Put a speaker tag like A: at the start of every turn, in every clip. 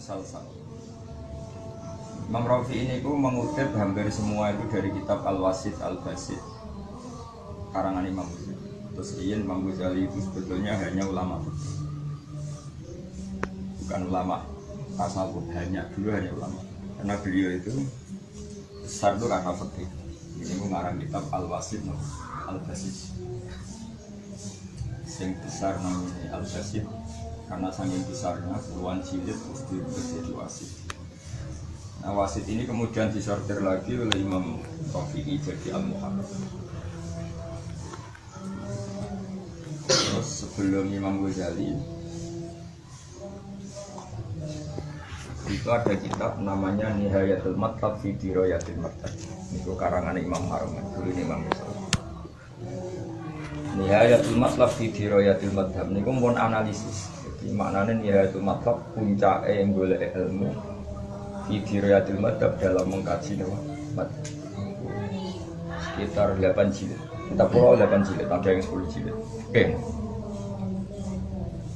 A: musalsal. Imam Rafi'i ini mengutip hampir semua itu dari kitab Al-Wasit Al-Basit karangan Imam Ghazali. Terus Imam Ghazali itu sebetulnya hanya ulama, bukan ulama tasawuf, hanya ulama. Karena beliau itu besar itu karena fikih. Ini mengarang kitab Al-Wasit Al-Basit. Yang besar namanya Al-Basit karena saking besarnya puluhan jilid terus jadi wasit. Nah, wasit ini kemudian disortir lagi oleh Imam Rafi'i jadi Al-Muharrar. Terus sebelum Imam Ghazali itu ada kitab namanya Nihayatul Matlab fi Dirayatil Madhab. Itu karangan Imam Harman, dulu Imam Ghazali. Nihayatul Matlab fi Dirayatil Madhab niku mun analisis. Jadi maknanya Nihayatul Matlab puncake golek ilmu fi Dirayatil Madhab dalam mengkaji madhab. Sekitar 8 jilid. Kita pulau 8 jilid, ada yang 10 jilid. Oke.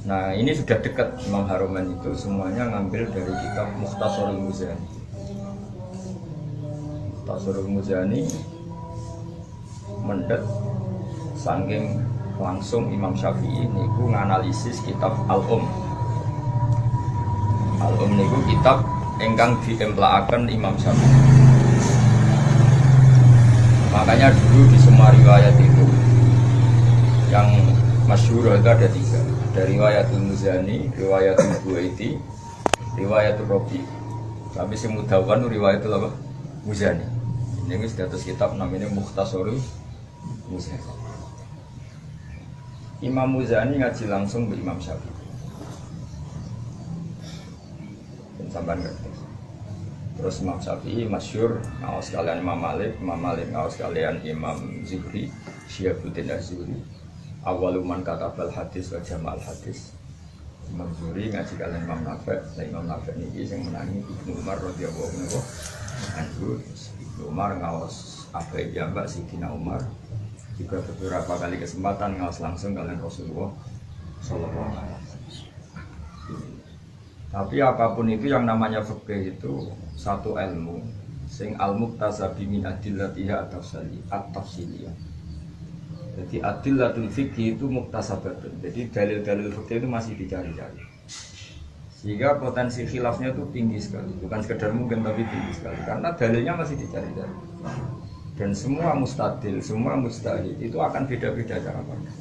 A: Nah ini sudah dekat Imam Haruman itu semuanya ngambil dari kitab Mukhtasarul Muzani. Mukhtasarul Muzani mendet saking langsung Imam Syafi'i niku nganalisis kitab Al-Um. Al-Um niku kitab ingkang diemplakaken Imam Syafi'i. Makanya dulu di semua riwayat itu yang masyhur itu ada 3. Dari riwayatul Muzani, riwayatul Buaiti, riwayatul Rabi. Tapi sing mudawwan riwayatul apa? Muzani. Ini wis dados kitab namanya Mukhtasarul Muzani. Imam Muzani ngaji langsung ke Imam Syafi'i. Sampai ngerti. Terus Imam Syafi'i masyhur ngaos kalian Imam Malik ngaos kalian Imam Zuhri, Syihabuddin Az-Zuhri. Awaluman katabal hadis wa jamal hadis. Imam Zuhri ngaji kalian Imam Nafi'. Imam Nafi' niki sing menangi Ibnu Umar radhiyallahu anhu. Ibnu Umar ngaos apa ya Mbak Sidina Umar. Juga beberapa kali kesempatan ngaos langsung kalian Rasulullah sallallahu alaihi wasallam. Tapi apapun itu yang namanya fikih itu satu ilmu sing al-muktasabi min adillatiha at-tafsiliyah. Jadi adillatul fikih itu muktasabatun. Jadi dalil-dalil fikih itu masih dicari-cari. Sehingga potensi khilafnya itu tinggi sekali. Bukan sekedar mungkin tapi tinggi sekali. Karena dalilnya masih dicari-cari. Dan semua mustadil, semua mustahid itu akan beda-beda cara pandang.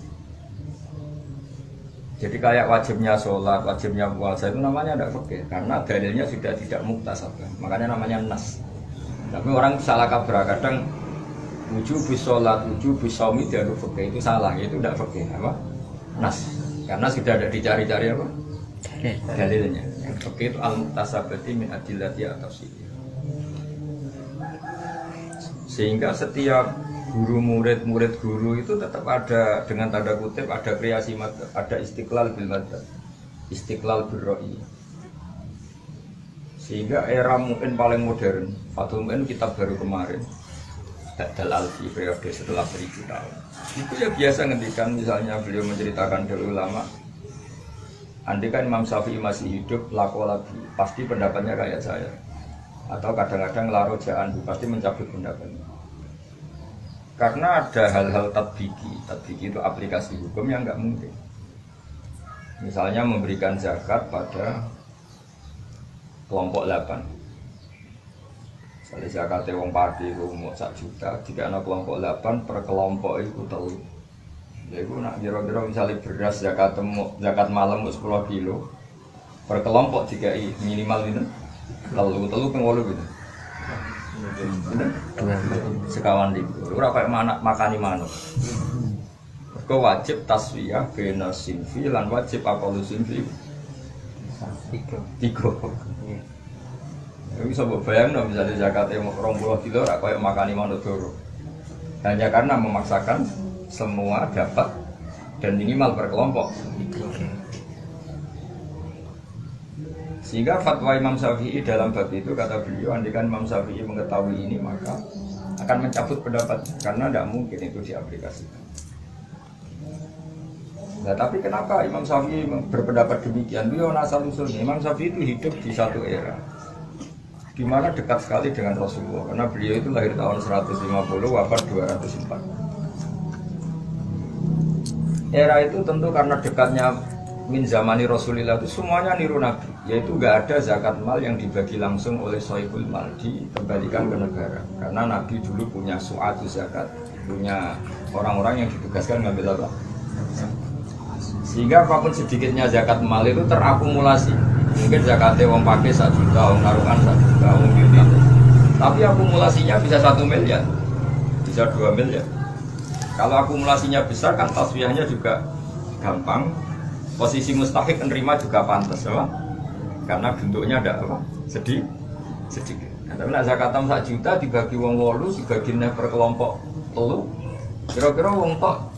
A: Jadi kayak wajibnya sholat, wajibnya puasa itu namanya tidak fikih. Karena dalilnya sudah tidak muktasabah. Makanya namanya nas. Tapi orang salah kabrah kadang wujub sholat, wujub shaumi dan fikih itu salah, itu tidak fikih apa? Nas. Karena sudah ada dicari-cari apa? Dalilnya. Yang fikih itu al-mutasabati min adillati at-tafsiliyah. Sehingga setiap guru murid guru itu tetap ada dengan tanda kutip ada kreasi madzhab, ada istiqlal bil madzhab, istiqlal bil ra'i. Sehingga era mungkin paling modern, Fathul Mu'in kitab baru kemarin. Badal Alfi periode setelah 1000 tahun. Itu ya biasa ngendikan misalnya beliau menceritakan dari ulama. Andai kan Imam Syafi'i masih hidup, lagi pasti pendapatnya kayak saya. Atau kadang-kadang larojaan pasti mencabut pendapatnya. Karena ada hal-hal tadbiki itu aplikasi hukum yang nggak mungkin. Misalnya memberikan zakat pada kelompok 8. Misalnya zakatnya wong padi itu mau 1 juta, jika ada kelompok 8 per kelompok itu telu. Ya itu nak kira-kira misalnya beras zakat malam 10 kilo per kelompok jika minimal itu telu pengwolu gitu. Sekawan di ora kayak makani manuk. Kau wajib taswiyah bena sinfi lan wajib akalu sinfi 3. Bisa bayang dong misalnya zakatnya 20 kilo kayak makani manuk doro. Hanya karena memaksakan semua dapat dan minimal per kelompok. Sehingga fatwa Imam Syafi'i dalam bab itu kata beliau, andikan Imam Syafi'i mengetahui ini maka akan mencabut pendapat karena tidak mungkin itu diaplikasikan. Nah, tapi kenapa Imam Syafi'i berpendapat demikian? Beliau asal usulnya Imam Syafi'i itu hidup di satu era di mana dekat sekali dengan Rasulullah, karena beliau itu lahir tahun 150, wafat 204. Era itu tentu karena dekatnya min zamani Rasulullah itu semuanya niru Nabi, yaitu nggak ada zakat mal yang dibagi langsung oleh sohibul mal dikembalikan ke negara, karena Nabi dulu punya suatu zakat, punya orang-orang yang ditugaskan ngambil apa, sehingga apapun sedikitnya zakat mal itu terakumulasi. Mungkin zakatnya wong pakai 1 juta, wong naruhan 1 juta, wong gitu. Tapi akumulasinya bisa 1 miliar, bisa 2 miliar. Kalau akumulasinya besar kan taswiyahnya juga gampang. Posisi mustahik menerima juga pantas, apa? Karena bentuknya ada apa? Sedikit. Tapi nak zakatam 1 juta dibagi wong 8, dibaginya per kelompok telu. Kira-kira wong tok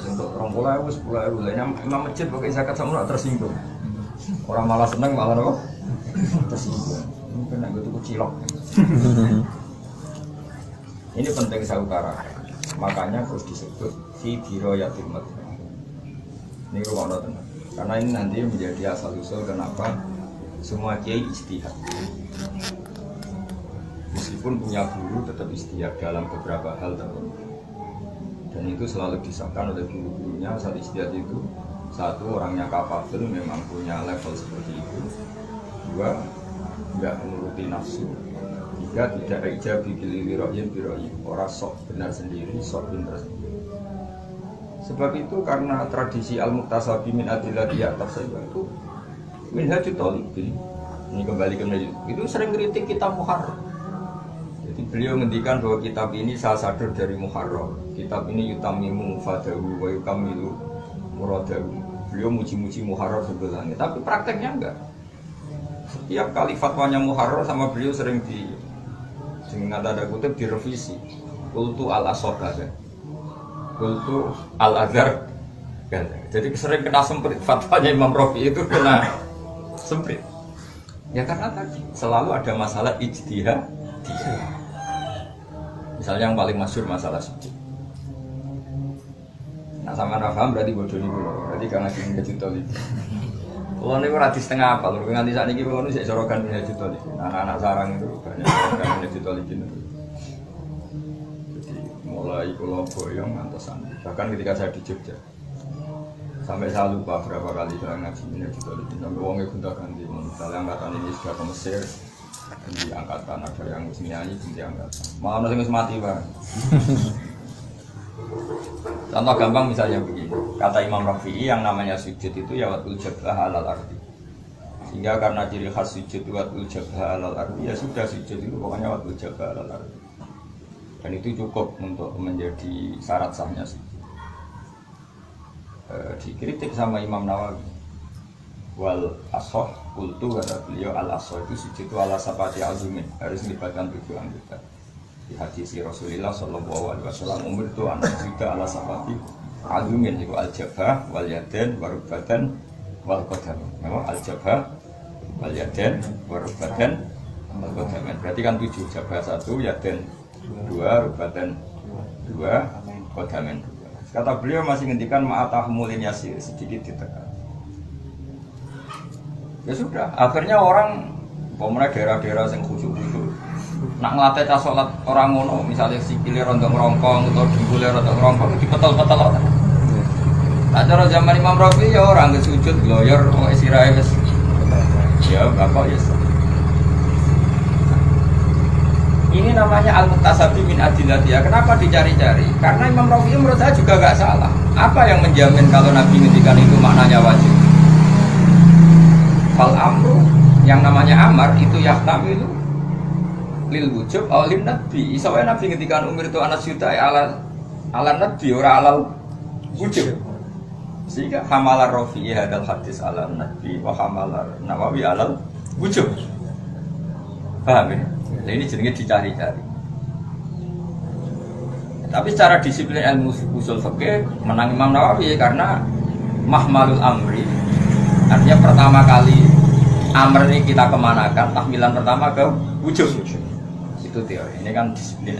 A: untuk 20.000, 10.000 lah. Imam masjid pakai zakat sama tersinggung. Orang malah seneng malah apa? Tersinggung. Mungkin nak gitu cilok. Ini penting saya utarakan. Makanya terus disebut fi dirayatil madhhab. Ini ruang tenang. Karena ini nanti menjadi asal usul kenapa semua kiai ijtihad. Meskipun punya guru tetap ijtihad dalam beberapa hal tertentu. Dan itu selalu disahkan oleh guru-gurunya. Saat ijtihad itu, satu, orangnya kapabel, memang punya level seperti itu. Dua, tidak menuruti nafsu. Tiga, tidak ijabi bililiroyin biroyin. Orang sok benar sendiri, sok pintar sendiri. Sebab itu karena tradisi al-muktasabi min adillati atas itu minhajut talibin. Ini kembali ke minhajut. Itu sering kritik kitab Muharrar. Jadi beliau menghentikan bahwa kitab ini salah satu dari Muharrar. Kitab ini yutamimu fadahu wa yukamilu muradahu. Beliau muji-muji Muharrar sebelahnya, tapi prakteknya enggak. Setiap kali fatwanya Muharrar sama beliau sering dengan tanda kutip direvisi. Qultu al-asoka kan, qultu al-azhar kan. Jadi sering kena semprit, fatwanya Imam Rafi itu kena semprit. Ya karena tadi selalu ada masalah ijtihad. Misalnya yang paling masyhur masalah sujud. Nah sama Rafaham berarti bodoh nih bro, berarti karena ingin kejutal itu. Kalau ini berarti setengah apa, kalau nganti saat ini kalau ini saya sorokan punya kejutal itu. Anak-anak sarang itu banyak sorokan punya kejutal itu. Jadi mulai kalau boyong antosan, bahkan ketika saya di Jogja, sampai saya lupa berapa kali saya ngaji punya kejutal itu. Sampai uangnya gonta ganti, misalnya angkatan ini sudah ke Mesir, di angkatan ada yang nyanyi di angkatan. Malah nasi mati bang. Contoh gampang misalnya begini, kata Imam Rafi'i yang namanya sujud itu ya watul jabah alal ardi. Sehingga karena ciri khas sujud watul jabah alal ardi, ya sudah sujud itu pokoknya watul jabah alal ardi. Dan itu cukup untuk menjadi syarat sahnya sujud. Dikritik sama Imam Nawawi. Wal asoh kultu kata beliau al asoh itu sujud itu ala sapati azumin, harus melibatkan 7 anggota. Di hadis Rasulullah Shallallahu Alaihi Wasallam umur itu anak juga ala sapati azumin itu al jabah wal yaden warubatan wal qadam. Memang al jabah wal yaden warubatan wal qadam. Berarti kan 7, jabah 1, yaden 2, rubatan 2, qadamen 2. Kata beliau masih ngendikan ma'atahmulin yasir, sedikit ditekan. Ya sudah, akhirnya orang pemenang daerah-daerah yang khusyuk-khusyuk nak ngelatih cah sholat orang ngono, misalnya sikile rontok rongkong atau dengkulnya rontok rongkong dipetel-petel orang. Nah cara zaman Imam Rafi ya orang ke sujud gloyor kok isirahe wis ya bapak ya. Ini namanya al-muktasabi min adillatiyah. Kenapa dicari-cari? Karena Imam Rafi menurut saya juga gak salah. Apa yang menjamin kalau Nabi ngendikan itu maknanya wajib? Fal amru yang namanya amar itu yahtamilu lil wujub aw lin nabi. Soalnya Nabi ngendikan umur itu anak juta ala nabi ora alal wujub. Sehingga hamalar Rafi'i hadal hadis ala nabi wa hamalar Nawawi alal wujub. Paham ya? Nah, ini jenenge dicari-cari. Tapi secara disiplin ilmu usul fikih menang Imam Nawawi karena mahmalul amri. Artinya pertama kali amr ini kita kemanakan, tahmilan pertama ke wujud. Itu teori, ini kan disiplin.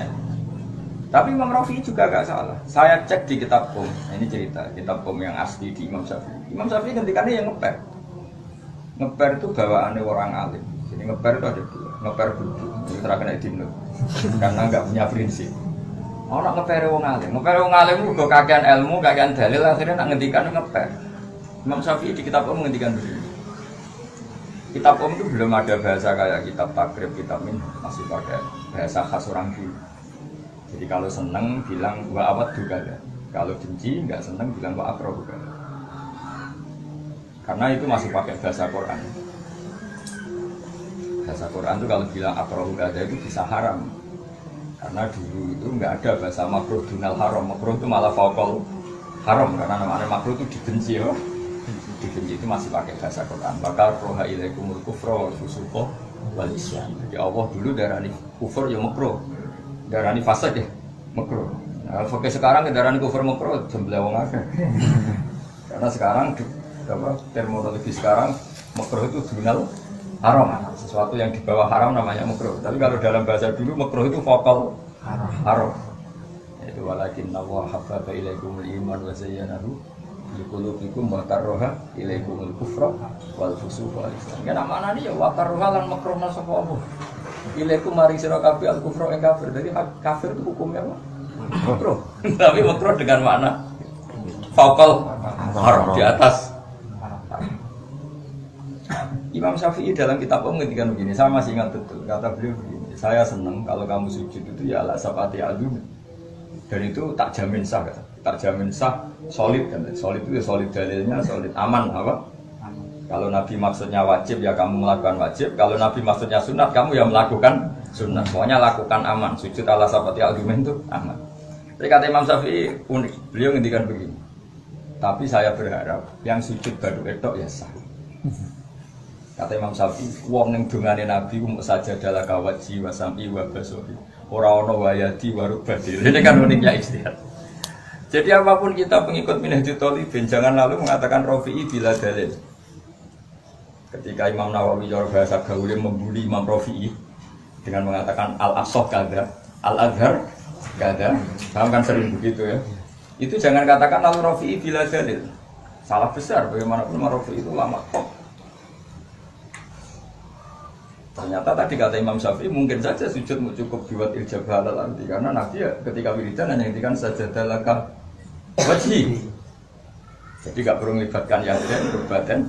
A: Tapi Imam Rafi'i juga gak salah. Saya cek di kitab Qom, ini cerita kitab Qom yang asli di Imam Syafi'i. Imam Syafi'i ketikanya yang ngeper. Ngeper itu bawaannya orang alim. Jadi ngeper itu ada dua. Ngeper duduk, itu terkena dimno. Karena nggak punya prinsip. Orang ngeper wong alim. Ngeper wong alim itu kakean ilmu, kakean dalil, akhirnya nak ngendikan ngeper. Imam Syafi'i di kitab Qom menghentikan begini. Kitab Qom itu belum ada bahasa kayak kitab takrib, kitab min, masih pakai bahasa khas orang dulu. Jadi kalau seneng bilang wa awad juga ada. Kalau benci nggak seneng bilang wa akroh juga ada. Karena itu masih pakai bahasa Quran. Bahasa Quran itu kalau bilang akroh juga ada itu bisa haram. Karena dulu itu nggak ada bahasa makruh dunal haram. Makruh itu malah fauqal haram karena namanya makruh itu dibenci ya. Dibenci itu masih pakai bahasa Quran. Maka roha ilaikumul kufra fusuqa wal isyan. Jadi Allah dulu darani kufur ya makruh. Darani fasad ya, makruh. Nah, fakir sekarang darani kufur makruh, jembleh wong akeh. Karena sekarang terminologi sekarang makruh itu dunal haram. Sesuatu yang di bawah haram namanya makruh. Tapi kalau dalam bahasa dulu makruh itu vokal haram. Itu walakin Allah habbaba ilaikumul iman wa zayyanahu fi qulubikum wa karraha ilaikumul kufra wal fusuqa wal isyan. Kan maknane ya wa karraha lan makruhna sapa Allah. Ilaikum maring sira kabeh al-kufra ing kafir. Jadi kafir itu hukumnya apa? Makruh. Tapi makruh dengan makna fauqal haram, di atas. Imam Syafi'i dalam kitab menghentikan begini, saya masih ingat betul, kata beliau begini, saya senang kalau kamu sujud itu ya ala sapati adu. Dan itu tak jamin sah, kata. Tak jamin sah, solid kan. Solid itu ya solid dalilnya, solid aman apa? Kalau Nabi maksudnya wajib ya kamu melakukan wajib. Kalau Nabi maksudnya sunat kamu ya melakukan sunat. Pokoknya lakukan aman. Sujud ala sapati argumen itu aman. Jadi kata Imam Syafi'i unik. Beliau ngendikan begini. Tapi saya berharap yang sujud baru etok ya sah. Kata Imam Syafi'i, wong ning dongane Nabi umuk saja adalah kawaji wa sam'i wa basori. Ora ono wayadi wa rubadi. Ini kan uniknya ijtihad. Jadi apapun kita pengikut Minhajul Thalibin jangan lalu mengatakan Rafi'i bila dalil. Ketika Imam Nawawi cara bahasa gaulnya membuli Imam Rafi'i dengan mengatakan al-asah kada, al-azhar kada, paham kan sering begitu ya. Itu jangan katakan lalu Rafi'i bila dalil. Salah besar bagaimanapun Imam Rafi'i itu lama kok. Ternyata tadi kata Imam Syafi'i mungkin saja sujud cukup buat ijabah al-ardi karena Nabi ya ketika wiridan hanya ngendikan sajadalaka wajhi. Jadi gak perlu melibatkan yaden, berbadan.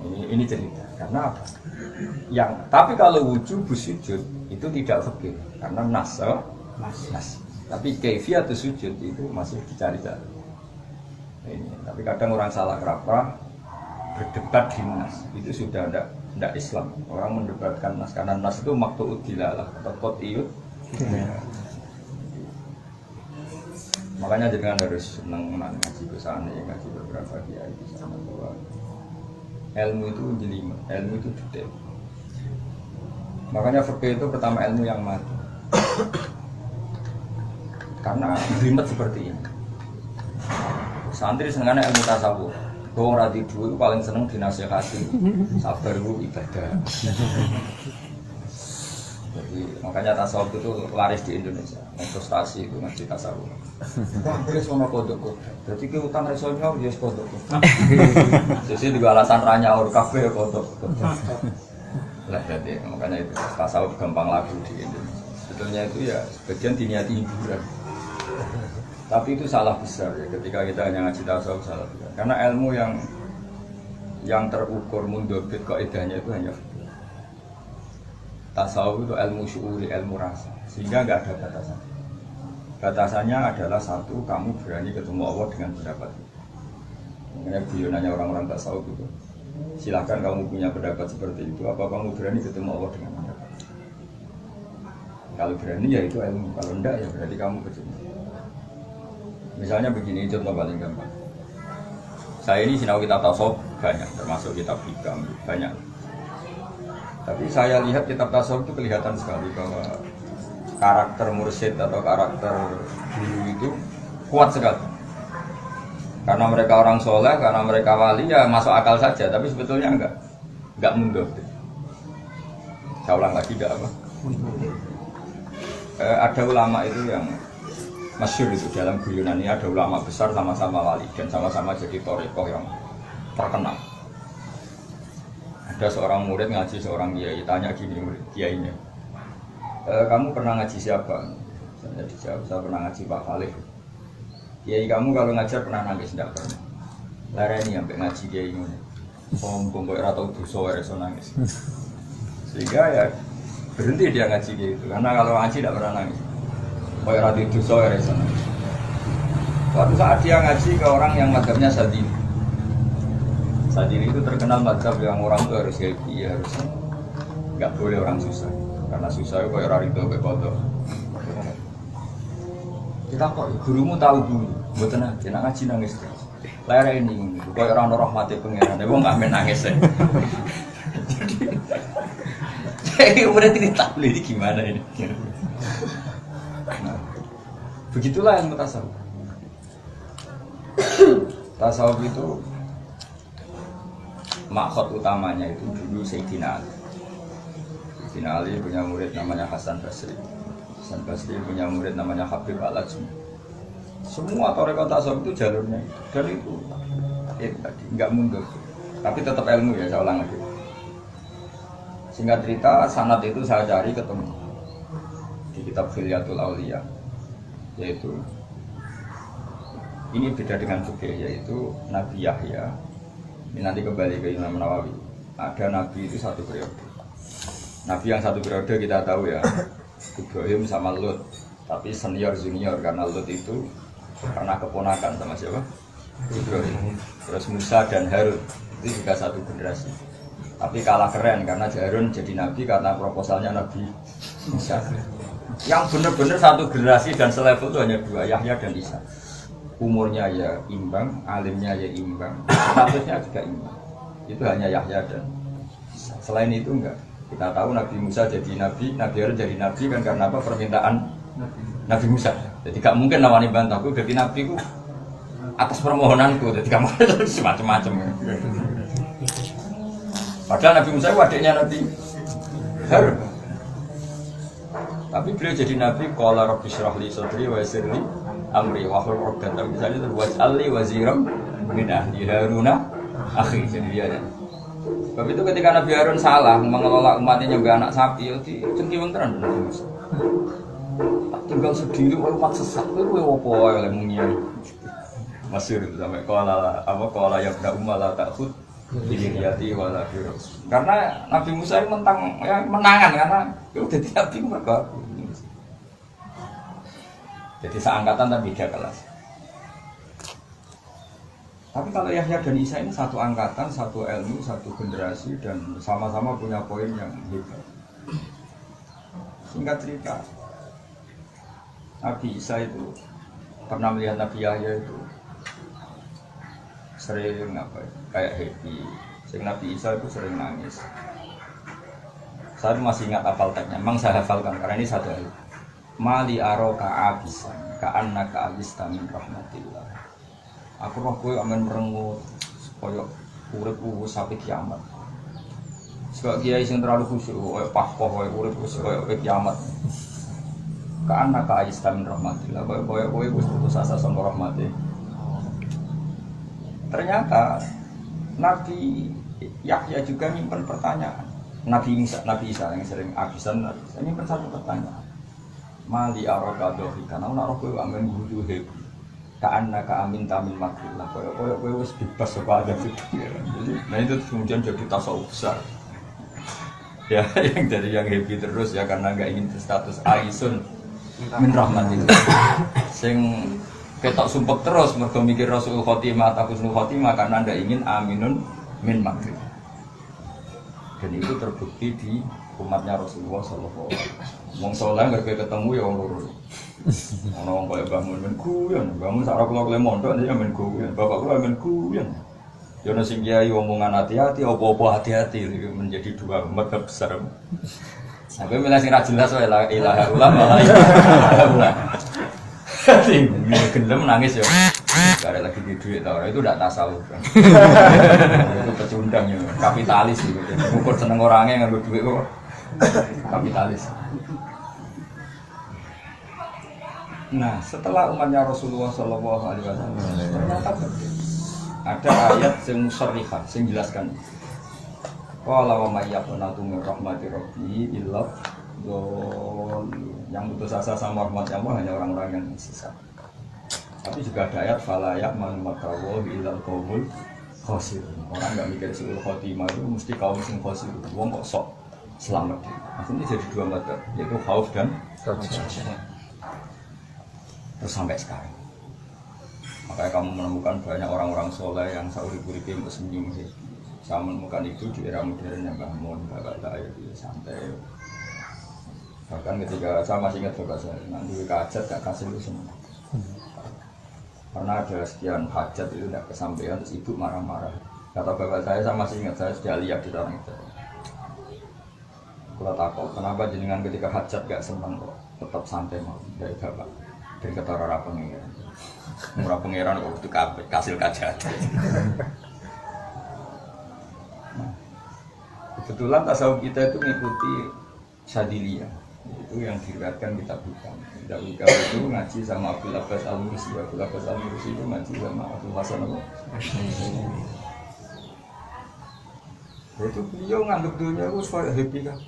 A: Ini cerita. Karena apa? Tapi kalau wujub sujud itu tidak fikih karena nas. Tapi kaifiyat sujud itu masih dicari-cari. Ini. Tapi kadang orang salah kaprah berdebat di nas itu sudah tidak Islam. Orang mendebatkan nas karena nas itu maqtu'ud dilalah atau qat'iyud. Makanya jangan harus senang ngaji ke sana, ngaji beberapa kiai di sana bahwa ilmu itu jelimet, ilmu itu detail. Makanya fikih itu pertama ilmu yang mati. Karena jelimet seperti ini. Santri senengane ilmu tasawuf. Wong ra tidur itu paling seneng dinasihati. Sabar itu ibadah. Jadi makanya tasawuf itu laris di Indonesia. Investasi itu ngaji tasawuf. Wah, wis ono kodok. Dadi ki utang reso nyaur ya kodok. Sesi juga alasan ranyaur kabeh kodok. Lah jadi makanya itu tasawuf gampang laku di Indonesia. Sebetulnya itu ya sebagian diniati hiburan. Tapi itu salah besar ya ketika kita hanya ngaji tasawuf salah besar. Karena ilmu yang terukur mundobit kaidahnya itu hanya tasawuf itu ilmu syuuri, ilmu rasa, sehingga nggak ada batasan. Batasannya adalah satu, kamu berani ketemu Allah dengan pendapat. Makanya beliau nanya orang-orang tasawuf itu, silahkan kamu punya pendapat seperti itu, apa kamu berani ketemu Allah dengan pendapat? Kalau berani ya itu ilmu, kalau enggak ya berarti kamu kecil. Misalnya begini, contoh paling gampang. Saya ini sinau kitab tasawuf banyak, termasuk kitab hikam banyak. Tapi saya lihat kitab tasawuf itu kelihatan sekali bahwa karakter mursyid atau karakter guru itu kuat sekali. Karena mereka orang soleh, karena mereka wali ya masuk akal saja, tapi sebetulnya enggak mundur. Saya ulang lagi, enggak apa. Ada ulama itu yang masyhur itu dalam guyonan ini, ada ulama besar sama-sama wali dan sama-sama jadi thariqah yang terkenal. Ada seorang murid ngaji seorang kiai, tanya gini murid kiainya, kamu pernah ngaji siapa? Saya dijawab, saya pernah ngaji Pak Khalif. Kiai kamu kalau ngajar pernah nangis? Tidak pernah. Lareni sampai ngaji kiai ini. Sombong kok ora tau dosa ora iso nangis. Sehingga ya berhenti dia ngaji gitu. Karena kalau ngaji tidak pernah nangis. Kok ora dosa ora iso nangis. Suatu saat dia ngaji ke orang yang mazhabnya Sadili. Sadili itu terkenal mazhab yang orang itu harus happy, harus nggak boleh orang susah. Karena susah itu kok ora rido kok kodok. Kita kok gurumu tahu dulu, mboten nate nak ngaji nangis terus. Lere ini, kok ora ono rahmate pangeran, wong gak men nangis e. Jadi udah tidak tahu ini gimana ini. Nah, begitulah yang tasawuf. Tasawuf itu maksud utamanya itu dulu Sayyidina Ali. Sayyidina Ali punya murid namanya Hasan Basri. Hasan Basri punya murid namanya Habib Al-Ajmi. Semua thariqah tasawuf itu jalurnya itu. Dan itu tadi nggak mundur. Tapi tetap ilmu ya, saya ulang lagi. Singkat cerita, sanad itu saya cari ketemu di kitab Khilyatul Auliya, yaitu ini beda dengan fikih, yaitu Nabi Yahya. Ini nanti kembali ke Imam Nawawi. Ada Nabi itu satu periode. Nabi yang satu periode kita tahu ya, Ibrahim sama Lut, tapi senior junior karena Lut itu pernah keponakan sama siapa? Ibrahim. Terus Musa dan Harun itu juga satu generasi. Tapi kalah keren karena Harun jadi nabi karena proposalnya Nabi Musa. Yang benar-benar satu generasi dan selevel itu hanya dua, Yahya dan Isa. Umurnya ya imbang, alimnya ya imbang, statusnya juga imbang. Itu hanya Yahya dan Isa. Selain itu enggak. Kita tahu Nabi Musa jadi nabi, Nabi Harun jadi nabi kan karena apa? Permintaan Nabi Musa. Jadi gak mungkin nawani bantahku jadi nabi ku atas permohonanku. Jadi kamu semacam-macam. Padahal Nabi Musa itu adiknya Nabi Harun. Tapi beliau jadi nabi, qala rabbi shrah li sadri wa yassir li amri wa hlul 'uqdatam min lisani waj'alni waziran min ahli Haruna akhi. Jadi dia ada. Sebab itu ketika Nabi Harun salah mengelola umatnya nyembah anak sapi, itu cengkiweng tenan Nabi Musa. Tinggal sendiri umat sesat itu opo oleh mungian. Masyhur itu sampai qala ya bda umala ta'khud biliyati wala virus. Karena Nabi Musa itu menangan karena itu udah tidak bingung mereka. Jadi seangkatan tapi beda kelas. Tapi kalau Yahya dan Isa ini satu angkatan, satu ilmu, satu generasi dan sama-sama punya poin yang hebat. Singkat cerita, Nabi Isa itu pernah melihat Nabi Yahya itu sering kayak happy. Nabi Isa itu sering nangis. Saya masih ingat hafal teksnya, memang saya hafalkan karena ini satu ayat. Mali aroka abisan, ka'annaka abista min rahmatillah. Aku roh kowe amen merengut koyo urip sampai kiamat. Sebab kiai sing terlalu khusyuk koyo pahpoh koyo urip koyo kiamat. Ka'annaka abista min rahmatillah. Koyo wis putus asa sama rahmate. Ternyata Nabi Yahya juga nyimpen pertanyaan. Nabi Isa yang sering abisan nyimpen satu pertanyaan. Mali araka dohika, ana ora kowe amen guru hebu. Ka'annaka amin tamil makrillah. Kowe wis bebas saka ada fikir. Nah itu kemudian jadi tasawuf besar. Ya yang dari yang happy terus ya karena enggak ingin status aisun min rahmatillah. Sing ketok sumpek terus mergo mikir Rasul Khotimah atau Husnul Khotimah karena ndak ingin aminun min makrillah. Dan itu terbukti di umatnya Rasulullah sallallahu alaihi wasallam. Wong saleh ngerti ketemu ya wong loro. Ana wong kaya bangun men guyon, bangun sak kula kule mondok ya men guyon. Bapak kula men guyon. Ya ana sing kiai omongan hati-hati, apa-apa hati-hati menjadi dua mazhab besar. Sampai milih sing ra jelas wae la ilaha illallah. Sing gelem nangis ya. Gak ada lagi di duit tau, itu udah tasawuf kan. Itu pecundang ya, kapitalis gitu. Ukur seneng orangnya ngambil duit kok kapitalis. Nah, setelah umatnya Rasulullah Shallallahu Alaihi Wasallam ternyata ada ayat yang musarrifat, yang jelaskan. Qala wa may yaqnatu min rahmati rabbih illa yang putus asa sama rahmatnya Allah hanya orang-orang yang sesat. Tapi juga ada ayat fala ya'manu makrallahi illa al-qaumul khasirun. Orang enggak mikir suul khotimah itu mesti kaum sing khasir. Wong kok sok selamat. Akhirnya jadi dua madzhab, yaitu khauf dan raja. Terus sampai sekarang. Makanya kamu menemukan banyak orang-orang soleh yang sauri-uripe untuk senyum sih. Saya menemukan itu di era modern yang Mbah Mun, bapak saya itu santai. Bahkan ketika saya masih ingat bapak saya, nanti hajat gak kasih itu semua. Karena ada sekian hajat itu tidak kesampaian, terus ibu marah-marah. Kata bapak saya masih ingat, saya sudah lihat di orang itu. Kalau takut, kenapa jenengan ketika hajat gak senang kok tetap santai mau dari bapak, dari kata orang pengiran. Murah pengiran kok itu kasil kajat. Kebetulan tasawuf kita itu mengikuti Syadiliyah, itu yang diriwayatkan kitab Hikam. Kitab Hikam itu ngaji sama Abdul Abbas Al-Mursi. Abdul Abbas Al-Mursi itu ngaji sama Abdul Hasan Al-Asy'ari. Itu beliau nganggap dunia itu supaya happy kan.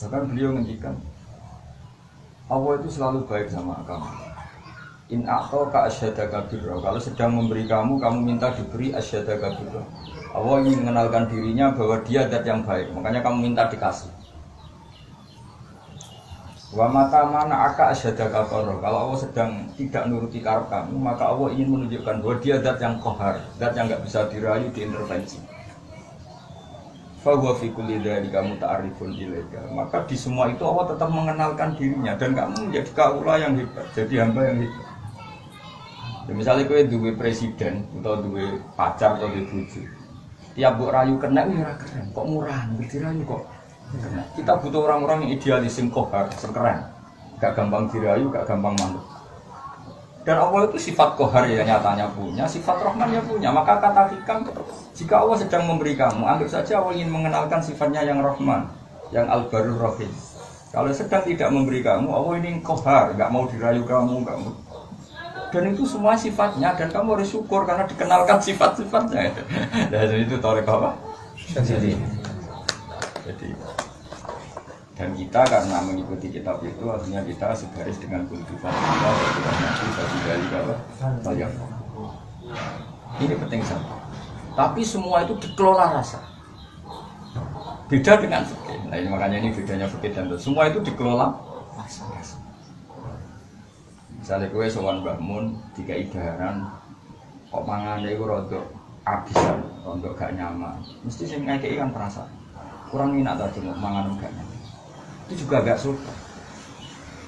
A: Bahkan beliau ngendikan Allah itu selalu baik sama kamu. In a'taka asyhadaka birra. Kalau sedang memberi kamu minta diberi asyhadaka birra. Allah ingin mengenalkan dirinya bahwa dia zat yang baik, makanya kamu minta dikasih. Wa mata mana aka asyhadaka qarra. Kalau Allah sedang tidak nuruti karep kamu, maka Allah ingin menunjukkan bahwa dia zat yang qahar, zat yang enggak bisa dirayu, diintervensi. Fa huwa fi kulli dzalika muta'arrifun ilaika. Maka di semua itu Allah tetap mengenalkan dirinya dan kamu menjadi kaula yang hebat, jadi hamba yang hebat. Ya, misalnya kowe duwe presiden atau duwe pacar atau duwe bojo. Tiap buat rayu kena ini keren, kok murah, dirayu kok kena. Kita butuh orang-orang yang idealis, yang kohar, yang keren, gak gampang dirayu, gak gampang manut. Dan Allah itu sifat kohar ya nyatanya punya, sifat Rahman ya punya. Maka kata hikam, jika Allah sedang memberi kamu, anggap saja Allah ingin mengenalkan sifatnya yang Rahman, yang Al-Barur Rahim. Kalau sedang tidak memberi kamu, Allah ini kohar, gak mau dirayu kamu, gak mau. Dan itu semua sifatnya dan kamu harus syukur karena dikenalkan sifat-sifatnya. Dan itu tarik apa? Jadi dan kita karena mengikuti kitab itu artinya kita segaris dengan kultifan kita dan nanti bagi dari apa? Banyak. Ini penting sekali. Tapi semua itu dikelola rasa. Beda dengan fikih. Nah ini makanya ini bedanya fikih dan semua itu dikelola rasa. Misalnya kue sowan Mbah Mun, tiga idaran, kok mangan itu rodok abisan, rodok gak nyaman. Mesti sih ngekei kan perasaan, kurang minat aja mau mangan gak nyaman. Itu juga agak suka.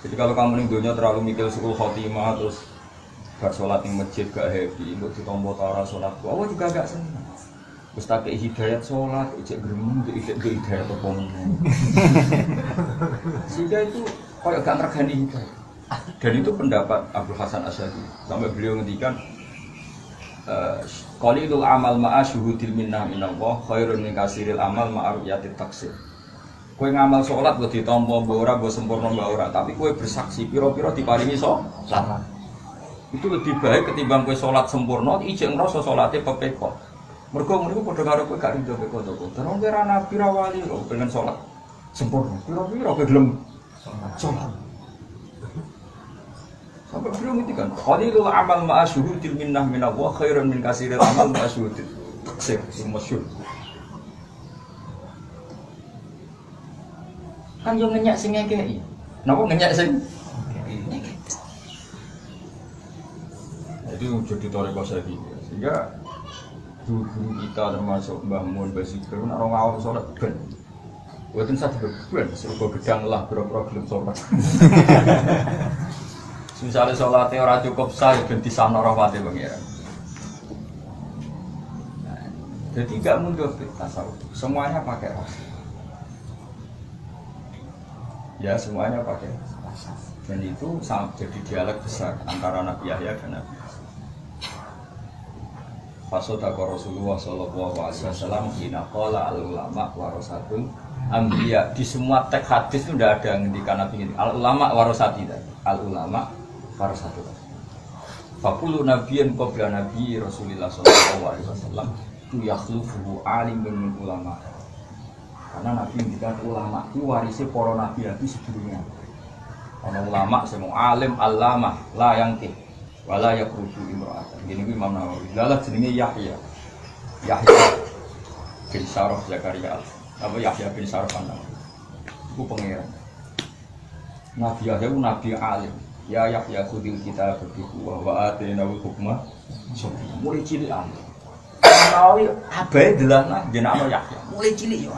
A: Jadi kalau kamu ning dunia terlalu mikir suul khotimah terus gak sholat di masjid gak happy, buat ditombo tara sholat, Allah juga agak senang. Terus tak kei hidayat sholat, ijek gremeng, ijek hidayat apa ngomong. Sehingga itu kayak gak tergani hidayat. Dan itu pendapat Abdul Hasan Asy'ari sampai beliau ngendikan qalilul amal ma'a syuhudil minnah minallah khairun min kasiril amal ma'a ru'yatit taksir. Kowe ngamal salat mbok ditampa mbok ora mbok sempurna mbok ora, tapi kowe bersaksi pira-pira diparingi salat. Itu lebih baik ketimbang kowe salat sempurna ijek ngrasa salate pepeko. Mergo ngono padha karo kowe gak rido pepeko to. Terus kowe ra nabi ra wali kok pengen salat sempurna. Pira-pira kowe gelem salat. Sampai beliau ngertikan, qalilul amal ma'a syuhudil minnah minallah khairun min kasiril amal ma'a syuhudil taksir. Masyhur. Kan yo ngenyak sing ngekeki. Napa ngenyak sing? Jadi jadi toreko saiki. Sehingga guru kita termasuk Mbah Mun Basikir nek ora ngawur salat ben. Boten satu ben serba gedang lah boro-boro gelem salat. Misalnya sholatnya orang cukup sah, ben disahno rahmate pengiran. Nah, jadi tidak mundur tasawuf. Semuanya pakai rasa. Ya semuanya pakai rasa. Dan itu sangat jadi dialog besar antara Nabi Yahya dan Nabi Isa. Fasodaka Rasulullah sallallahu alaihi wasallam hina qala al-ulama warasatul anbiya. Di semua teks hadis itu tidak ada yang ngendikan Nabi ini. Al-ulama warasati. Al-ulama para satu. Fakulu nabiyan qabla nabi Rasulullah sallallahu alaihi wasallam tu yakhlufuhu alimun min ulama. Karena nabi ngendikan ulama itu warisnya para nabi sebelumnya. Ana ulama sing alim allamah la yangkih wala yakruju imra'atan. Gini Imam Nawawi. Lalah jenenge Yahya. Yahya bin Syaraf Zakaria. Apa Yahya bin Syaraf An-Nawawi. Iku pangeran. Nabi Yahya itu nabi alim. Ya Yahya khudil kita berbiku wa atainahu hukma. Mulai cilik alim. Nawawi abae delana jenenge Yahya. Mulai cilik yo.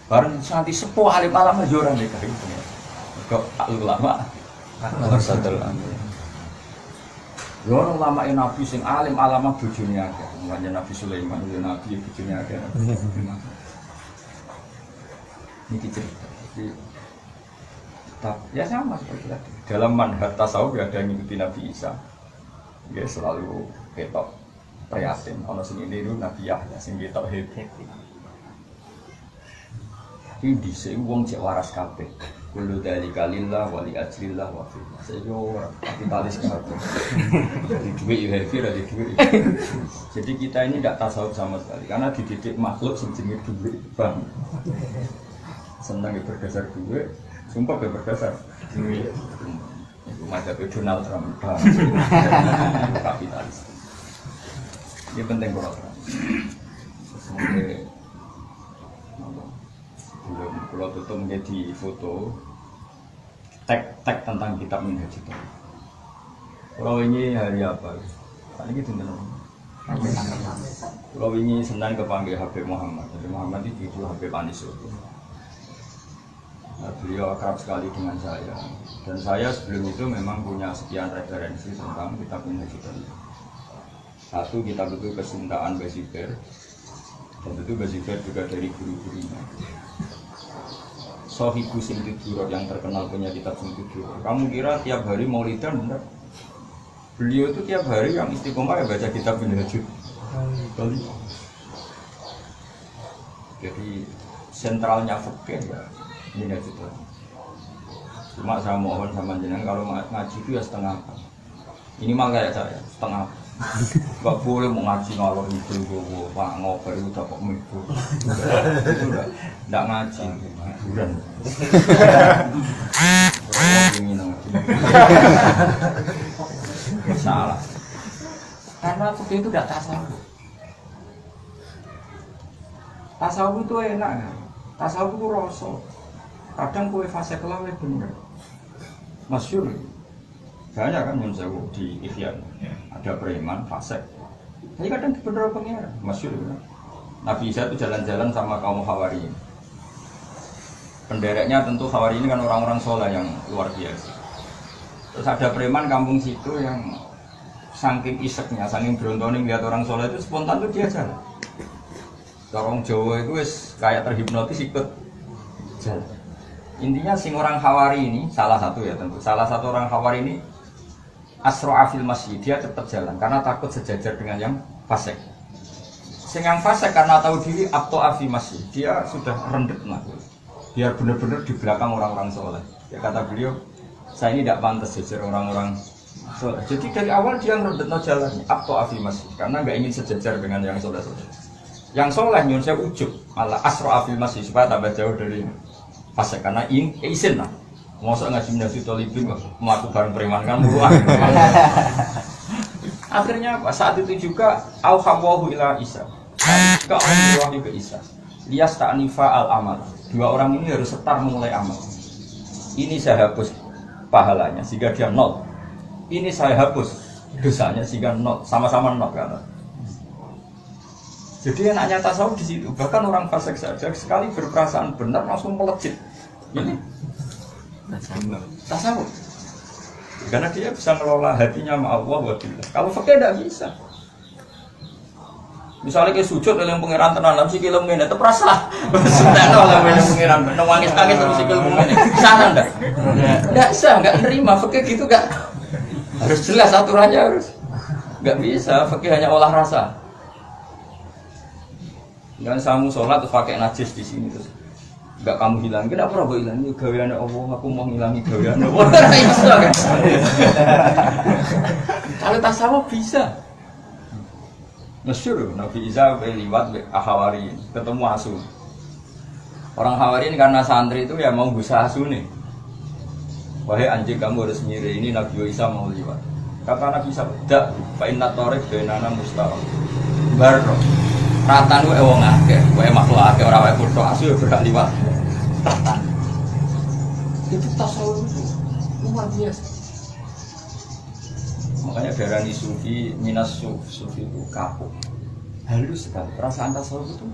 A: Bareng santi sepuh alim alam yo ora nek kaya kok ulama sadel amin. Yo ulama nabi sing alim alama bojone akeh. Mulane Nabi Sulaiman yo nabi bojone akeh. Niki cerita. Ya sama seperti itu. Dalam manhaj tasawuf ya ada yang ngikuti Nabi Isa. Ya selalu ketok prihatin. Ono sing ini dulu Nabi Yahya sing ketok happy. Tapi dhisik wong cek waras kabeh. Kullu dzalika lillah wa li ajrillah wa fi. Seyo ora kapitalis kabeh. Jadi duit happy ra duit. Jadi kita ini tidak tasawuf sama sekali karena dididik makhluk sing jenenge duit, Bang. Senang berdasar duit. Sumpah berdasar duit. Itu mazhab Donald Trump. Kapitalis. Ini penting kalau terang. Kalau tutup menjadi foto tag tentang kitab Minhaj itu. Kalau ini hari apa? Tadi gitu benar. Kalau ini senang kepanggil Habib Muhammad. Habib Muhammad itu Habib Anis itu. Beliau akrab sekali dengan saya dan saya sebelum itu memang punya sekian referensi tentang kitab Minhaj itu. Satu kitab itu Kesintaan Basifir dan itu Basifir juga dari guru-gurunya. Sohibu Simtidurot yang terkenal punya kitab Simtidurot. Kamu kira tiap hari maulidan benar? Beliau itu tiap hari yang istiqomah ya baca kitab Minhaj. Jadi sentralnya fikih ya Minhaj itu. Cuma saya mohon sama jenengan kalau ngaji itu ya setengah. Ini mah kayak saya setengah. Gak boleh mau ngaji ngalor itu gue pak ngoper itu dapat mibu. Itu udah nggak ngaji hiburan. Salah. Karena seperti itu tidak tasawuf. Tasawuf itu enak. Tasawuf itu rasa. Kadang kue fase kelawai bener. Masyhur. Banyak kan yang sewu di Ihya. Ada preman, fasek. Tapi kadang bener pengira, masyhur bener. Nabi Isa itu jalan-jalan sama kaum Hawari. Pendereknya tentu Hawari ini kan orang-orang soleh yang luar biasa. Terus ada preman kampung situ yang saking iseknya, saking berontoning lihat orang soleh itu spontan tuh dia jalan. Orang Jawa itu kayak terhipnotis ikut jalan. Intinya sing orang Hawari ini salah satu ya tentu. Salah satu orang Hawari ini asro'a fil masjid, dia tetap jalan karena takut sejajar dengan yang fasik. Sing yang fasik karena tahu diri abto'a fi masjid, dia sudah rendet lah. Biar benar-benar di belakang orang-orang soleh. Ya kata beliau, saya ini tidak pantas sejajar orang-orang soleh. Jadi dari awal dia rendet jalannya abto'a fi masjid karena nggak ingin sejajar dengan yang soleh-soleh. Yang soleh nyun saya ujub malah asro'a fil masjid supaya tambah jauh dari fasik karena izin lah. Masa ngaji Minhaj Thalibin kok melakukan bareng preman kan murah. Akhirnya apa? Saat itu juga auhawahu ila Isa. Ketika orang berwahyu ke Isa, lias ta'nifa al-amal. Dua orang ini harus setar memulai amal. Ini saya hapus pahalanya sehingga dia nol. Ini saya hapus dosanya sehingga nol, sama-sama nol kan. Jadi enaknya tasawuf di situ. Bahkan orang fasik saja sekali berperasaan benar langsung melejit. Ini tasawuf. Karena dia bisa mengelola hatinya sama Allah wa billah. Kalau fakir tidak bisa. Misalnya ke sujud oleh pangeran tenan sih kilo ngene tetep rasa. Sudah oleh pangeran nangis-nangis terus sikil ngene. Sana ndak? Enggak sah, enggak nerima fakir gitu enggak. Harus jelas aturannya harus. Enggak bisa, fakir hanya olah rasa. Dan samu sholat terus pakai najis di sini terus. Enggak kamu hilang, kenapa aku hilang? Ini gaweane Allah, aku mau ngilangi gaweane Allah. Ora iso kan. Kalau tasawuf bisa. Masyhur Nabi Isa liwat Ahawari ketemu asu. Orang Hawarin karena santri itu ya mau berusaha asu nih. Wahai anjing kamu harus mirip, ini Nabi Isa mau liwat. Kata Nabi Isa, "Dak, fa inna tariq bainana mustaqim." Barro. Ratan wae wong akeh, wae makhluk akeh ora wae kudu asu ya berhak liwat. Ratan. Itu tasawuf itu luar biasa. Makanya darani sufi, minas sufi itu kapuk. Halus sekali, perasaan tasawuf itu.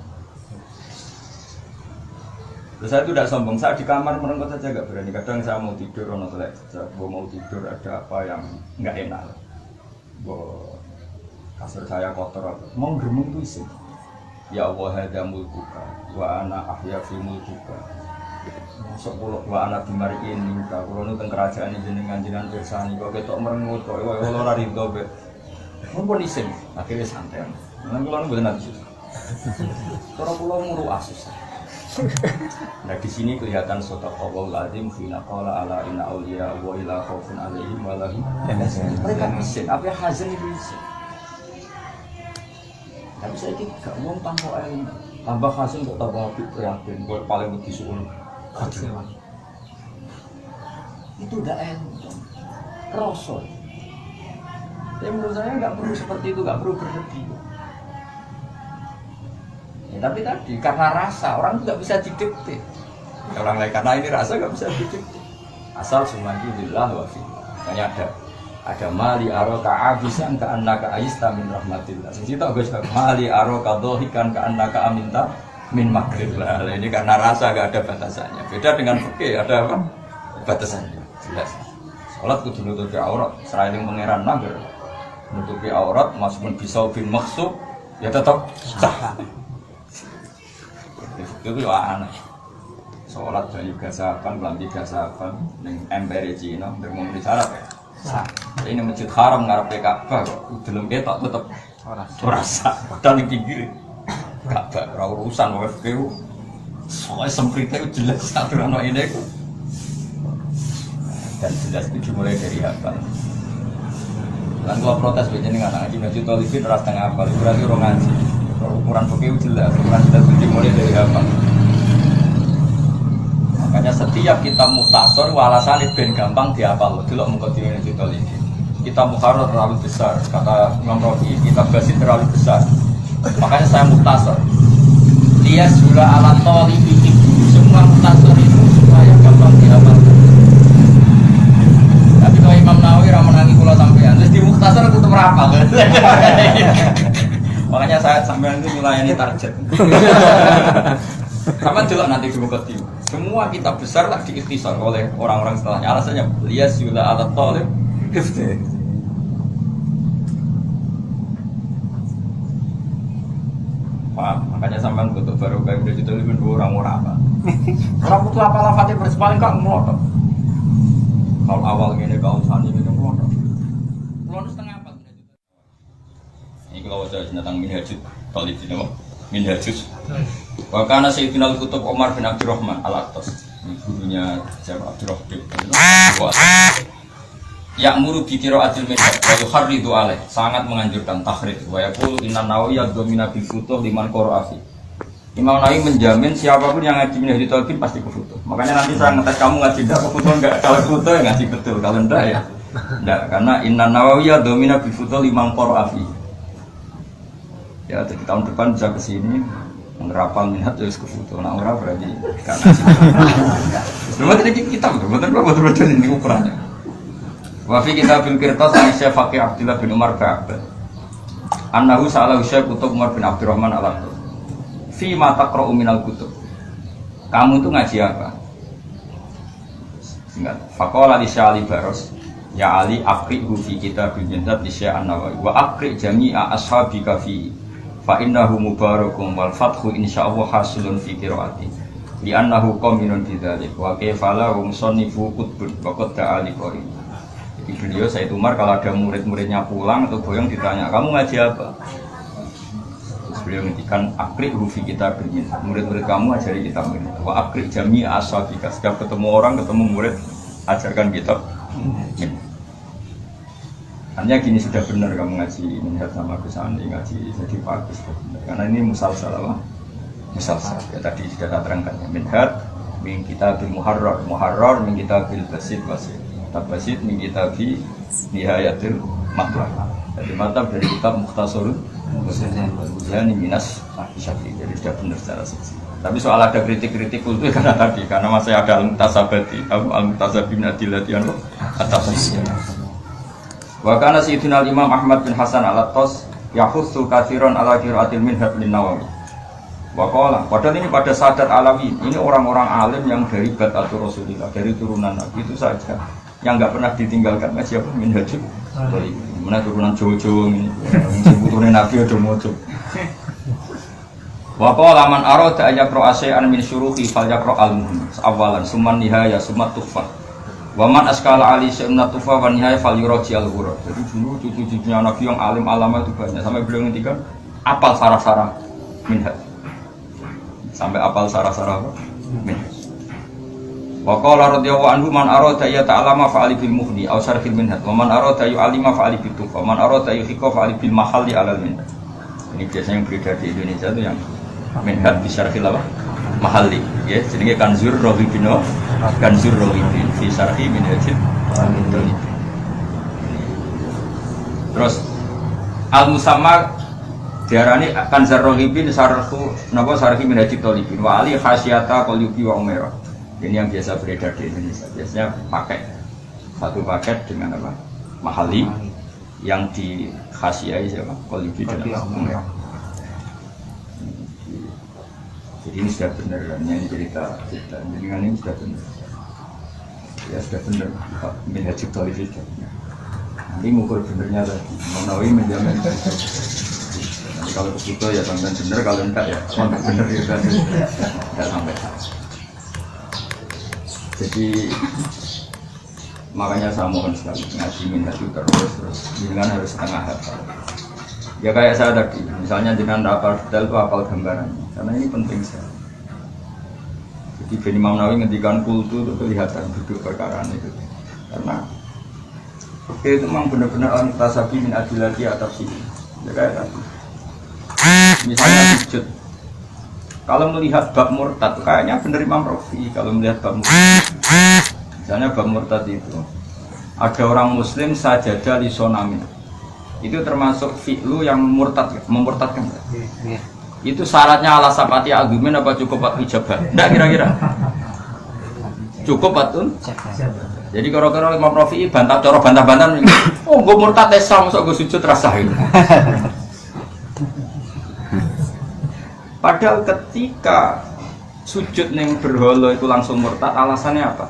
A: Terus saya itu tidak sombong, saya di kamar merenggut saja nggak berani. Kadang saya mau tidur, saya mau tidur ada apa yang nggak enak. Kasur saya kotor, mau geremung itu isi. Ya Allah hada mulkuka, wa ana ahya fi mulkuka. Masuk pulau wa ana dimariin minta. Kalau nu teng kerajaan jenengan pirsani, kok ketok merengut, kok ora rido be. Mumpun isin, akhirnya santai. Nang kula nu mboten ati. Cara kula muru asus. Nah di sini kelihatan sadaqallahul azim fina qala ala inna auliya wa ila khaufun alaihim wa lahum yahzanun. Mereka isin, apa hazan itu isin. Tapi saya tidak mau tambah air, tambah hasil kok tambah prihatin, gue paling lebih suul. Itu udah enteng, rosol. Ya menurut saya nggak perlu seperti itu, nggak perlu berlebih. Ya, tapi tadi karena rasa orang nggak bisa didikte. Orang lain karena ini rasa nggak bisa didikte. Asal semuanya lillah wa fillah. Makanya ada mali aroka abisan ka annaka ayista min rahmatillah. Sing sitok Gus mali aroka dohikan ka annaka aminta min makrillah. Ini karena rasa enggak ada batasannya. Beda dengan fikih ada apa? Batasannya. Jelas. Salat kudu nutupi aurat, seraing pangeran nangger. Nutupi aurat meskipun bisa bin maksud ya tetap sah. Itu aneh. Salat banyu gasapan, lambi gasapan ning empere Cina bermumri syarat ya. Sah. Ini masjid haram ngarepe Ka'bah kok delem ketok tetep ora sah. Padahal ning pinggir Ka'bah ora urusan wae keu. Soale semprite jelas aturan ini kok. Dan jelas itu dimulai dari hafal. Lan gua protes jenengan ngaji Masjid Talibin ora setengah hafal, berarti ora ngaji. Ukuran fikih jelas, ukuran jelas itu dimulai dari hafal. Makanya setiap kita muhtasor walasan ben gampang dihafal. Delok mukadimah Masjid Talibin. Kita muharrar terlalu besar, kata Imam Rafi, kita basit terlalu besar. Makanya saya muhtasor. Lias gula ala talibi itu semua muhtasor itu supaya gampang dihafal. Tapi kalau Imam Nawawi ramenangi kula sampean, terus di muhtasor aku tetep rapal. Makanya saya sampean itu melayani target. Sama delok nanti di mukadimah. Semua kitab besar lah diikhtisar oleh orang-orang setelahnya. Alasannya lias gula ala talib hifdz. Makanya sampean butuh baru kayak udah gitu lebih dua orang apa? Orang butuh apa Fatihah paling kak melotot. Kalau awal gini kau sani gitu melotot. Melotot setengah apa? Ini kalau saya tentang minhajud talib ini apa? Minhajud. Wakana Sayyidina Al-Qutub Umar bin Abdurrahman Al-Attas. Ini gurunya siapa Abdurrahman. Ya'muru bi qira'atil minhaj wa yuharridu alaih, sangat menganjurkan tahrid wa yaqulu inna Nawawi yadhminu bil futuh liman qara'a fi. Imam Nawawi menjamin siapapun yang ngaji minhaj talibin pasti ke futuh. Makanya nanti saya ngetes kamu ngaji ndak ke futuh enggak, kalau futuh ya ngaji betul, kalau ndak ya ndak, karena inna Nawawi yadhminu bil futuh liman qara'a fi. Ya, di tahun depan bisa ke sini ngerapal minhaj terus ke futuh. Nah, ora berarti karena sebenarnya kita betul-betul ini ukurannya. Wafi kita bil kirtas dari Syekh Faqih Abdullah bin Umar Ba'abad Annahu sa'alahu Syekh Kutub Umar bin Abdurrahman Al-Attas Fi ma taqra'u minal kutub. Kamu itu ngaji apa? Singkat Faqala li Syekh Ali Baros Ya Ali aqri'hu fi kitabil minhaj li Syekh An-Nawawi Wa aqri' jami'a ashabika fi Fa innahu mubarakum wal fathu insya'allah hasilun fi qira'ati Li annahu qaminun bidhalik Wa kefala hum sonnifu kutbun Wa qad ta'ali qori. Beliau Said Umar kalau ada murid-muridnya pulang atau boyong ditanya, kamu ngaji apa? Terus beliau ngendikan akri rufi kita bermin. Murid-murid kamu ajari kita minhaj. Wa akri jami ashabika. Setiap ketemu orang, ketemu murid, ajarkan kitab minhaj. Hanya gini sudah benar kamu ngaji minhaj sama Gus Andi ngaji jadi bagus benar. Karena ini musalsal apa? Musalsal. Ya tadi sudah saya terangkan ya. Minhaj min kitabil muharrar, muharrar min kitabil basit wasit. Kitab basit min kitabi nihayatil matlab. Jadi mantap dari kitab Mukhtasarul Muzani Minas Syafi'i. Jadi sudah benar secara sisi. Tapi soal ada kritik-kritik itu karena tadi karena masih ada al-mutasabati, al-mutasabim adilatian atas sisi. Wa kana sayyidina Imam Ahmad bin Hasan al-Attas yahussu katsiran ala qiraatil minhaj lin Nawawi. Wa qala, padahal ini pada Sadat Alawi, ini orang-orang alim yang dari Batatul Rasulillah, dari turunan Nabi itu saja yang enggak pernah ditinggalkan ngaji apa minhajul. Mana turunan Jowo-Jowo ini. Sebetulnya Nabi ada mojo. Wa qala man arada ayaqra asy'an min syuruhi falyaqra al-muhim awalan summan nihaya summa tuhfa. Wa man askala ali syai'un tufa wa nihaya falyuraji al-ghurab. Jadi dulu cucu-cucunya Nabi yang alim alama itu banyak sampai beliau ngendikan apal sarah-sarah minhaj. Sampai apal sarah-sarah minhaj. Wa qala radhiyallahu anhu man arada ya ta'lama fa'ali bil mughni aw syarhil minhaj wa man arada yu'alima fa'ali bit tufa wa man arada yuhiqa fa'ali bil mahalli 'alal minhaj. Ini biasanya yang beredar di Indonesia itu yang minhaj bi syarhil apa? Mahalli ya jenenge Kanzur Rohibin Kanzur Rohibin fi syarhi minhajid al-talib. Terus al-musamma diarani Kanzur Rohibin syarhu napa syarhi minhajid talibin wa ali khasyata qalubi wa umairah. Ini yang biasa beredar di Indonesia. Biasanya pakai satu paket dengan apa? Mahali yang di khasiai siapa? Qalubi dan umairah. Jadi ini sudah benar, ini cerita kita. Jadi ini sudah benar. Ya sudah benar. Minhajul Talib itu. Nanti ngukur benernya tadi. Nawawi menjamin. Nanti kalau begitu ya sampai benar, kalau enggak ya sampai benar ya kan. Enggak sampai. Jadi makanya saya mohon sekali ngaji minhajul terus jangan harus setengah hafal. Ya kayak saya tadi, misalnya dengan hafal detail itu hafal gambarannya, karena ini penting sekali. Jadi Ben Imam Nawawi ngendikan kultu itu kelihatan duduk perkara itu, karena itu memang benar-benar al-mutasabi min adilati atau sini. Ya kayak tadi, misalnya sujud. Kalau melihat bab murtad, kayaknya benar Imam Rafi. Kalau melihat bab murtad, misalnya bab murtad itu ada orang Muslim sajadah li sonamin. Itu termasuk fi'lu yang murtad, memurtadkan. Yeah. Itu syaratnya ala sapati argumen apa cukup pak ijabah? Enggak kira-kira? Cukup patun? Jadi kalau Imam Rafi'i bantah cara bantah-bantahan, oh gue murtad Islam, masuk gue sujud rasa itu. Padahal ketika sujud neng berhala itu langsung murtad, alasannya apa?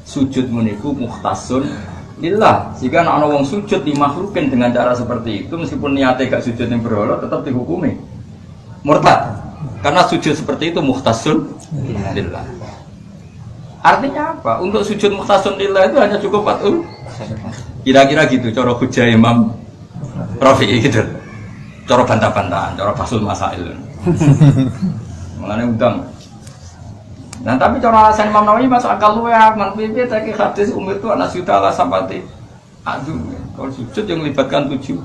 A: Sujud muniku mukhtasun lillah. Jika anak wong sujud dimakhlukin dengan cara seperti itu, meskipun niatnya gak sujud yang berhala, tetap dihukumi murtad. Karena sujud seperti itu mukhtasun lillah. Artinya apa? Untuk sujud mukhtasun lillah itu hanya cukup fatul. Kira-kira gitu, cara hujah Imam Rafi'i gitu. Cara bantah-bantahan, cara basul masail. Mulane undang. Nah tapi cara alasan Imam Nawawi masuk akal luwe aman piye tak hadis umur itu anak sudah ala sapati. Aduh, kalau sujud yang melibatkan 7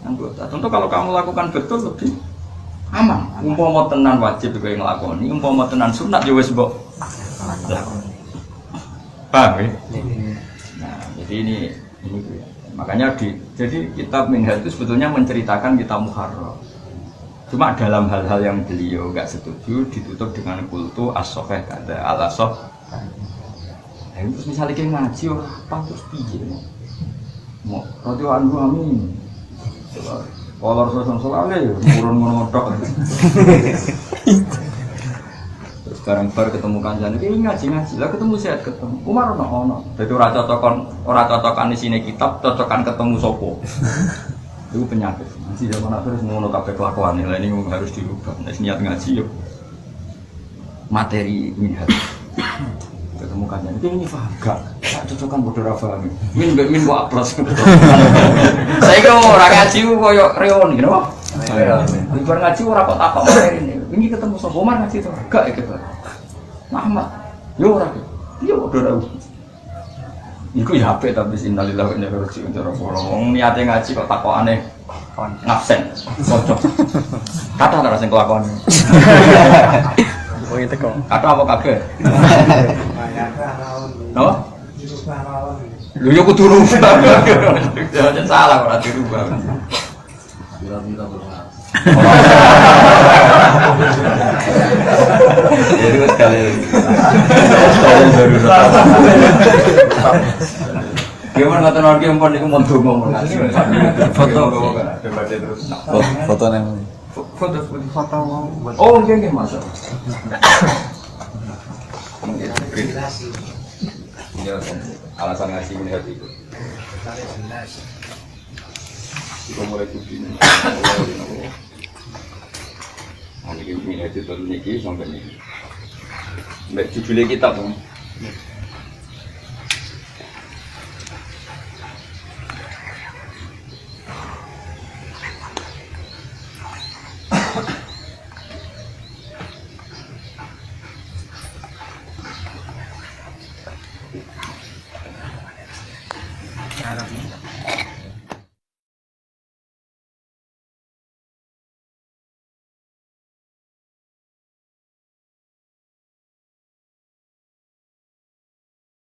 A: anggota. Tentu kalau kamu lakukan betul lebih aman. Umpama tenan wajib kowe nglakoni, umpama tenan sunat ya wis mbok lakoni. Paham ya? Nah, jadi ini ya. Makanya jadi kitab Minhaj itu sebetulnya menceritakan kitab Muharrar. Cuma dalam hal-hal yang beliau enggak setuju ditutup dengan kultu as-sahih kata al-sahih. Nah, terus misalnya kayak ngaji apa terus piye? Mau radhiyallahu anhu amin. Kalau Rasulullah ya urun ngono tok. Terus bareng-bareng ketemu kancane iki ngaji-ngaji. Lah ketemu sehat ketemu. Umar ono. Dadi ora cocokan isine kitab, cocokan ketemu sapa. Itu penyakit. Ngaji zaman terus ngono kabeh kelakuan. Lah ini harus dirubah. Nek niat ngaji yo materi minhaj. Ketemu kancane iki ini paham gak? Cocokan bodoh ra paham. Min kok aplos. Saya kok ora ngaji koyo reoni, napa? Bar ngaji ora kok takok ini. Ini ketemu sapa Umar ngaji to? Gak ya gitu. Ahmad. Yo ora. Yo ora. Iku ya HP tapi innalillahi wa inna ilaihi raji'un. Wong niate ngaji kok takokane ngabsen. Cocok. Kata ora sing kelakon.
B: Oh itu kok.
A: Kata apa kabeh? No? Lu yo kudu rubah. Jangan salah ora dirubah. Bila-bila bersalah. Jadi sekali gimana kata orang yang pun itu mau ngomong foto terus foto nih foto oh gini masuk alasan ngasih ini hati itu kita mulai begini ini aja terus niki sampai niki mbak judulnya kitab dong
B: Arab.